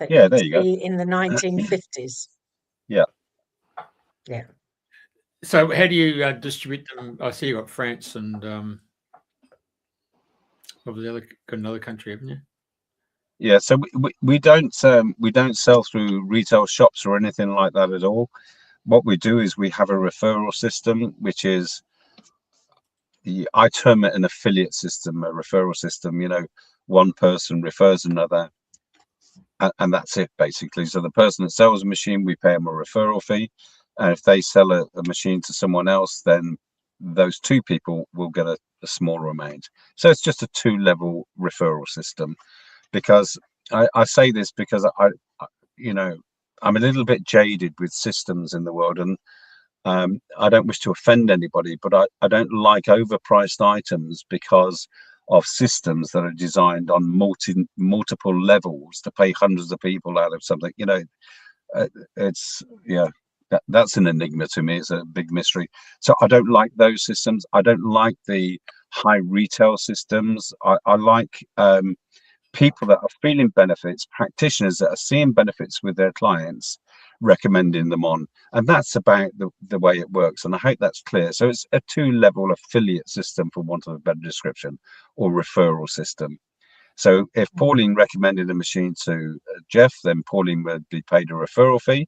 Yeah, there you go. In the 1950s. Yeah. So how do you distribute them? I see you got France and another country, haven't you? Yeah, so we don't sell through retail shops or anything like that at all. What we do is we have a referral system, which is, I term it an affiliate system, a referral system. One person refers another, and that's it basically. So the person that sells a machine, we pay them a referral fee, and if they sell a machine to someone else, then those two people will get a smaller amount. So it's just a two-level referral system. Because I say this because I'm a little bit jaded with systems in the world, and I don't wish to offend anybody, but I don't like overpriced items because of systems that are designed on multiple levels to pay hundreds of people out of something. That's an enigma to me. It's a big mystery. So I don't like those systems. I don't like the high retail systems. I like people that are feeling benefits, practitioners that are seeing benefits with their clients, recommending them on. And that's about the way it works. And I hope that's clear. So it's a two-level affiliate system, for want of a better description, or referral system. So if Pauline recommended a machine to Jeff, then Pauline would be paid a referral fee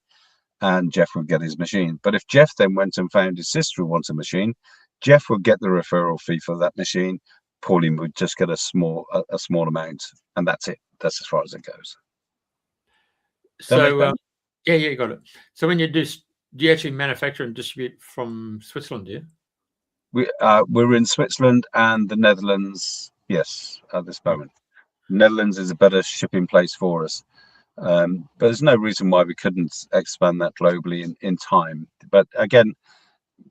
and Jeff would get his machine. But if Jeff then went and found his sister who wants a machine, Jeff would get the referral fee for that machine. Pauline would just get a small amount, and that's it. That's as far as it goes. So yeah, you got it. So when do you actually manufacture and distribute from Switzerland? Do you? We're in Switzerland and the Netherlands. Yes, at this moment, Netherlands is a better shipping place for us. But there's no reason why we couldn't expand that globally in time. But again,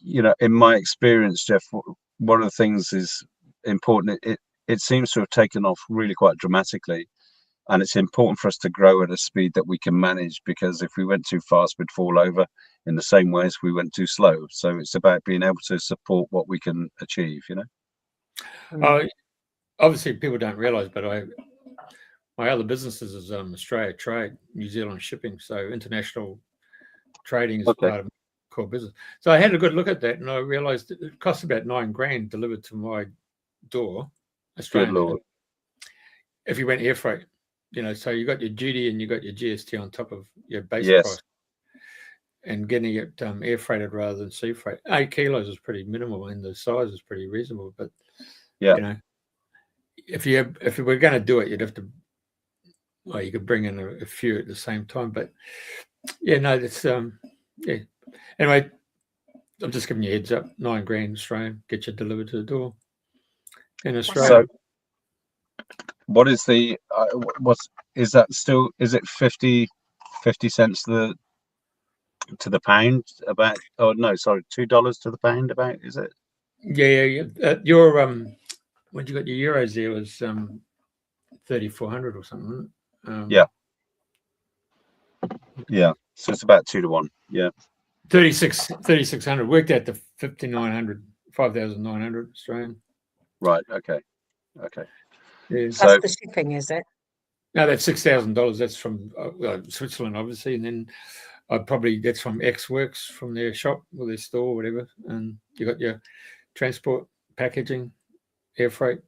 in my experience, Jeff, one of the things is important. It seems to have taken off really quite dramatically, and it's important for us to grow at a speed that we can manage, because if we went too fast, we'd fall over in the same way as we went too slow. So it's about being able to support what we can achieve, Obviously people don't realize, but my other businesses is Australia Trade, New Zealand Shipping, so international trading is part of my core business. So I had a good look at that, and I realized it costs about $9,000 delivered to my door, Australian. Good Lord. If you went air freight, so you got your duty and you got your GST on top of your base Yes. price, and getting it air freighted rather than sea freight. 8 kilos is pretty minimal, and the size is pretty reasonable. But if you were going to do it, you'd have to. Well, you could bring in a few at the same time, but that's Anyway, I'm just giving you a heads up. $9,000 Australian, get you delivered to the door in Australia. So, what is the is that still? Is it 50 cents to the pound? About? Oh no, sorry, $2 to the pound. About, is it? Yeah. Your when you got your euros there was 3,400 or something. Yeah. So it's about 2 to 1. Yeah. 3,600 worked out to 5,900 Australian. Right. Okay. Yeah. Plus the shipping, is it? No, that's $6,000. That's from Switzerland, obviously, and then that's from X Works, from their shop or their store, whatever. And you got your transport, packaging, air freight,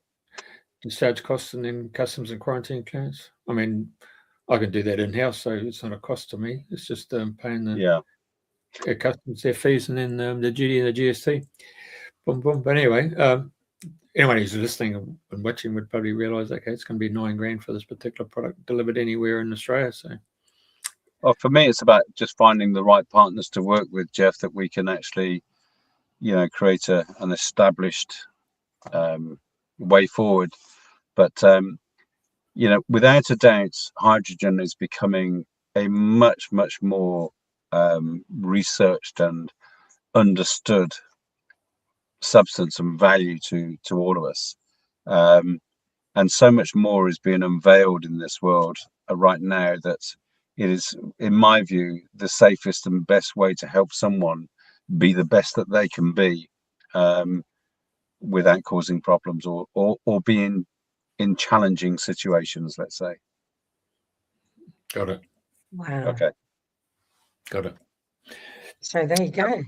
discharge costs, and then customs and quarantine clearance. I mean, I can do that in house, so it's not a cost to me. It's just paying the customs, their fees, and then the duty and the GST. Boom, boom. But anyway, anyone who's listening and watching would probably realise, okay, it's going to be $9,000 for this particular product delivered anywhere in Australia. So, well, for me, it's about just finding the right partners to work with, Jeff, that we can actually, create an established way forward. But without a doubt, hydrogen is becoming a much, much more researched and understood substance and value to all of us. And so much more is being unveiled in this world right now that it is, in my view, the safest and best way to help someone be the best that they can be, without causing problems or being in challenging situations, let's say. Got it. Wow. Okay. Got it. So there you go.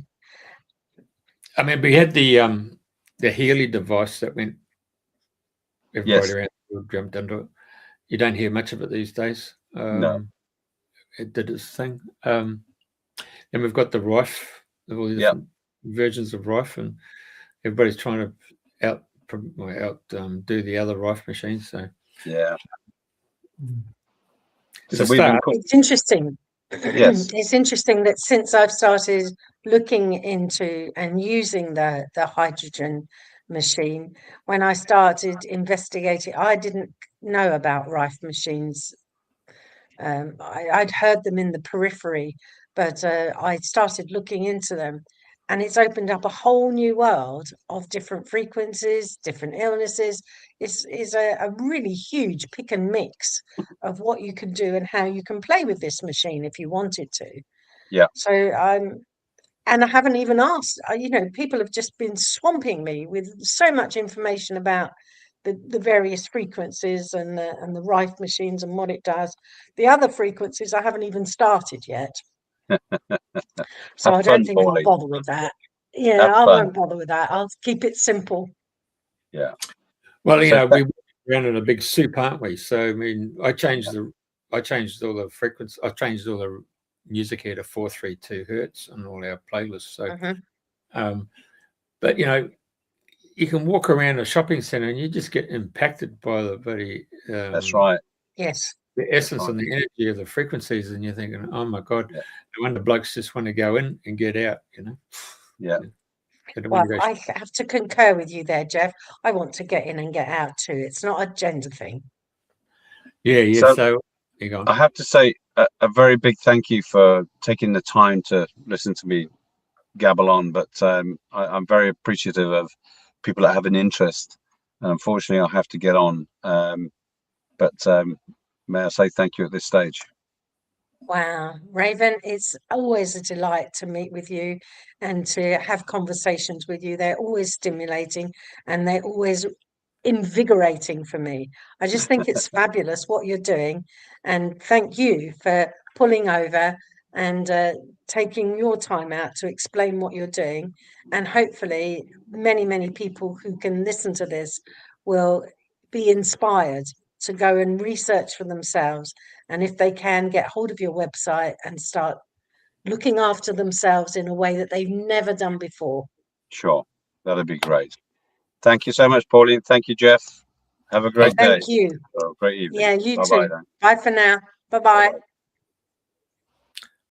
I mean, we had the Healy device that went everybody around the world jumped into it. You don't hear much of it these days. No. It did its thing. Then we've got the Rife, all the different versions of Rife, and everybody's trying to outdo the other Rife machines. So it's interesting. Yes. It's interesting that since I've started looking into and using the hydrogen machine, when I started investigating, I didn't know about Rife machines. I'd heard them in the periphery, but I started looking into them, and it's opened up a whole new world of different frequencies, different illnesses. It's a really huge pick and mix of what you can do and how you can play with this machine if you wanted to. Yeah. So and I haven't even asked. People have just been swamping me with so much information about the various frequencies and the Rife machines and what it does. The other frequencies I haven't even started yet. So I don't think I'll bother with that. Yeah, I won't bother with that. I'll keep it simple. Yeah. Well, we ran in a big soup, aren't we? So I mean, I changed all the frequency. I changed all the music here to 432 hertz on all our playlists. So, but you can walk around a shopping centre and you just get impacted by the very that's right. Yes. The essence and the energy of the frequencies, and you're thinking, oh my God, no wonder blokes just want to go in and get out, Yeah. Well, I have to concur with you there, Jeff. I want to get in and get out too. It's not a gender thing. Yeah. So You go on. I have to say a very big thank you for taking the time to listen to me gabble on, but I'm very appreciative of people that have an interest. Unfortunately, I'll have to get on, but may I say thank you at this stage. Wow, Raven, it's always a delight to meet with you and to have conversations with you. They're always stimulating and they're always invigorating for me. I just think it's fabulous what you're doing. And thank you for pulling over and taking your time out to explain what you're doing. And hopefully, many, many people who can listen to this will be inspired to go and research for themselves. And if they can, get hold of your website and start looking after themselves in a way that they've never done before. Sure, that'd be great. Thank you so much, Pauline. Thank you, Jeff. Have a great day. Thank you. Well, great evening. Yeah, you Bye-bye too. then. Bye for now. Bye-bye.